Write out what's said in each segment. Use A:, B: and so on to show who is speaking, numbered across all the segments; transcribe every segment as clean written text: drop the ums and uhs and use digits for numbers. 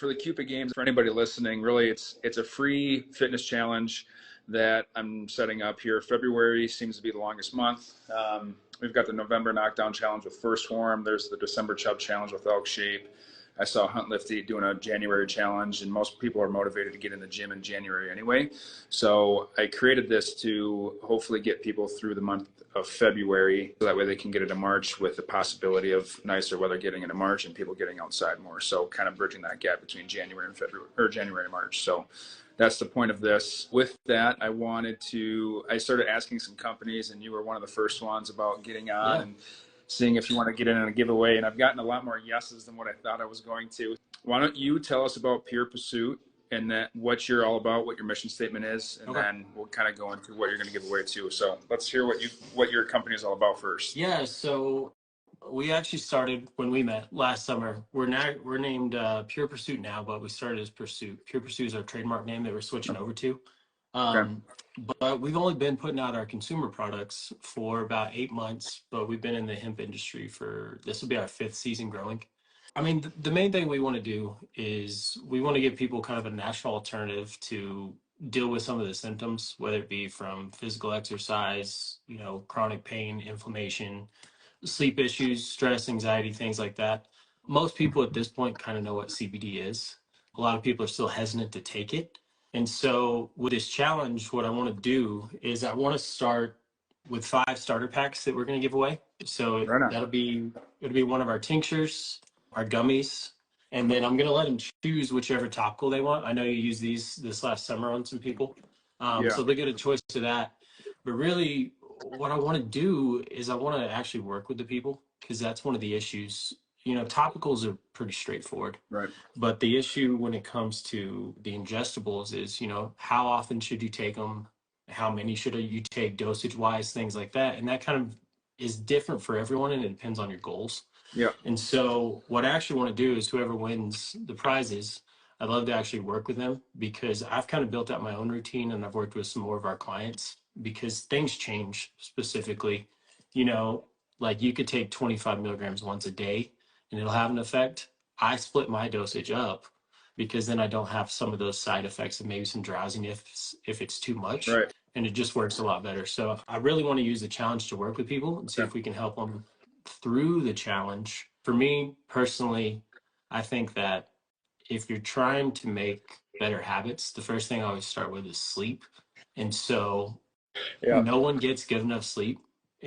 A: for the Cupid Games, for anybody listening, really it's a free fitness challenge that I'm setting up here. February seems to be the longest month. We've got the November Knockdown Challenge with First Form. There's the December Chub Challenge with Elk Shape. I saw Hunt Lift Eat doing a January challenge, and most people are motivated to get in the gym in January anyway. So I created this to hopefully get people through the month of February, so that way they can get into March with the possibility of nicer weather getting into March and people getting outside more. So kind of bridging that gap between January and February, or January and March. So that's the point of this. With that, I started asking some companies, and you were one of the first ones, about getting on and seeing if you want to get in on a giveaway. And I've gotten a lot more yeses than what I thought I was going to. Why don't you tell us about Pure Pursuit and that what you're all about, what your mission statement is, and then we'll kind of go into what you're going to give away too. So let's hear what your company is all about first.
B: Yeah, so we actually started when we met last summer. We're named Pure Pursuit now, but we started as Pursuit. Pure Pursuit is our trademark name that we're switching over to. But we've only been putting out our consumer products for about 8 months, but we've been in the hemp industry this will be our 5th season growing. I mean, the main thing we want to do is we want to give people kind of a natural alternative to deal with some of the symptoms, whether it be from physical exercise, chronic pain, inflammation, sleep issues, stress, anxiety, things like that. Most people at this point kind of know what CBD is. A lot of people are still hesitant to take it. And so with this challenge, what I want to do is I want to start with 5 starter packs that we're going to give away. So it'll be one of our tinctures, our gummies, and then I'm going to let them choose whichever topical they want. I know you used these this last summer on some people. So they get a choice of that. But really, what I want to do is I want to actually work with the people, because that's one of the issues. Topicals are pretty straightforward.
A: Right.
B: But the issue when it comes to the ingestibles is, how often should you take them? How many should you take dosage wise, things like that. And that kind of is different for everyone, and it depends on your goals.
A: Yeah.
B: And so what I actually want to do is whoever wins the prizes, I'd love to actually work with them, because I've kind of built out my own routine, and I've worked with some more of our clients, because things change. Specifically, like you could take 25 milligrams once a day and it'll have an effect. I split my dosage up, because then I don't have some of those side effects of maybe some drowsiness if it's too much.
A: Right.
B: And it just works a lot better. So I really want to use the challenge to work with people and see if we can help them through the challenge. For me personally, I think that if you're trying to make better habits, the first thing I always start with is sleep. And so no one gets good enough sleep,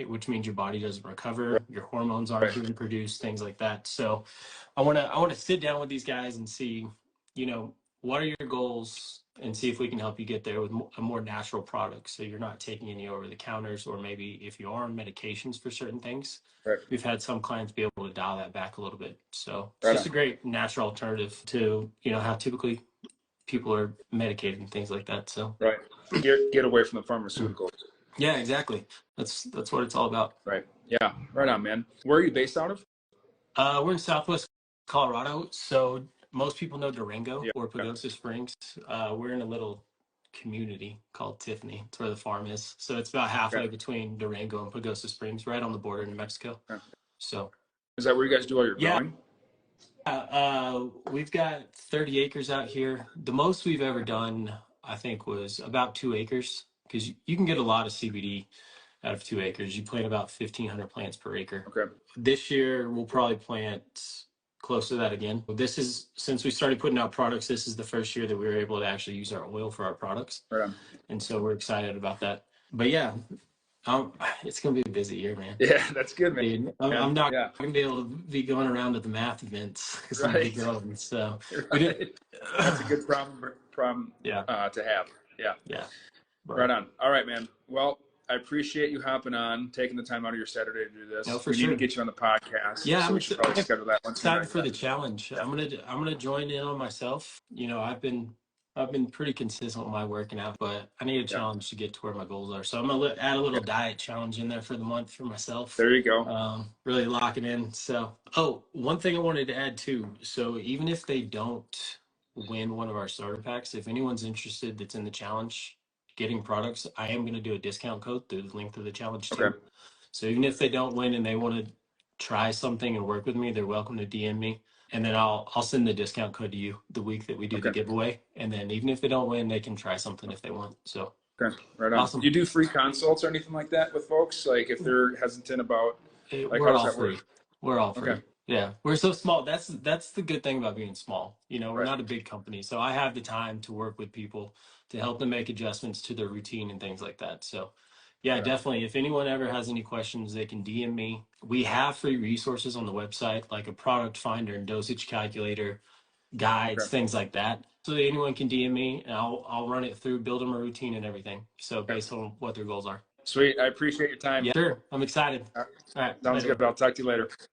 B: which means your body doesn't recover, your hormones aren't being produced, things like that. So I want to sit down with these guys and see, what are your goals, and see if we can help you get there with a more natural product. So you're not taking any over the counters, or maybe if you are on medications for certain things, we've had some clients be able to dial that back a little bit. So it's just a great natural alternative to, how typically people are medicated and things like that. So
A: get away from the pharmaceuticals.
B: Yeah, exactly. That's what it's all about.
A: Right. Yeah. Right on, man. Where are you based out of?
B: We're in Southwest Colorado. So most people know Durango or Pagosa Springs. We're in a little community called Tiffany. It's where the farm is. So it's about halfway between Durango and Pagosa Springs, right on the border in New Mexico. So
A: is that where you guys do all your growing?
B: We've got 30 acres out here. The most we've ever done, I think, was about 2 acres, because you can get a lot of CBD out of 2 acres. You plant about 1,500 plants per acre.
A: Okay.
B: This year, we'll probably plant close to that again. Since we started putting out products, this is the first year that we were able to actually use our oil for our products.
A: Right on.
B: And so we're excited about that. But yeah, it's going to be a busy year, man.
A: Yeah, that's good, man.
B: Dude, I'm not going to be able to be going around to the math events, because I'm going to be growing. So
A: that's a good problem to have. Yeah.
B: Yeah.
A: Right on. All right, man. Well, I appreciate you hopping on, taking the time out of your Saturday to do this.
B: No, for
A: we
B: sure.
A: need to get you on the podcast.
B: Yeah,
A: so we should probably schedule that one.
B: Excited for the challenge. I'm gonna join in on myself. I've been pretty consistent with my working out, but I need a challenge to get to where my goals are. So I'm gonna add a little diet challenge in there for the month for myself.
A: There you go.
B: Really lock it in. So, one thing I wanted to add too. So even if they don't win one of our starter packs, if anyone's interested that's in the challenge getting products, I am going to do a discount code through the link to the challenge too. So even if they don't win and they want to try something and work with me, they're welcome to DM me. and then I'll send the discount code to you the week that we do the
A: Okay.
B: giveaway. And then even if they don't win, they can try something if they want. So
A: Okay. Right on.
B: awesome.
A: You do free consults or anything like that with folks? Like if they're hesitant about, like, how
B: We're
A: does
B: all
A: that work?
B: free. We're all
A: Okay.
B: free. Yeah, we're so small. That's the good thing about being small. We're
A: Right.
B: not a big company, so I have the time to work with people to help them make adjustments to their routine and things like that. So, yeah,
A: Right on.
B: definitely. If anyone ever has any questions, they can DM me. We have free resources on the website, like a product finder and dosage calculator, guides,
A: Okay.
B: things like that. So that anyone can DM me, and I'll run it through, build them a routine and everything. So
A: Okay.
B: based on what their goals are.
A: Sweet. I appreciate your time.
B: Yeah, sure. I'm excited.
A: Uh,
B: All right,
A: Sounds
B: later.
A: good. I'll talk to you later.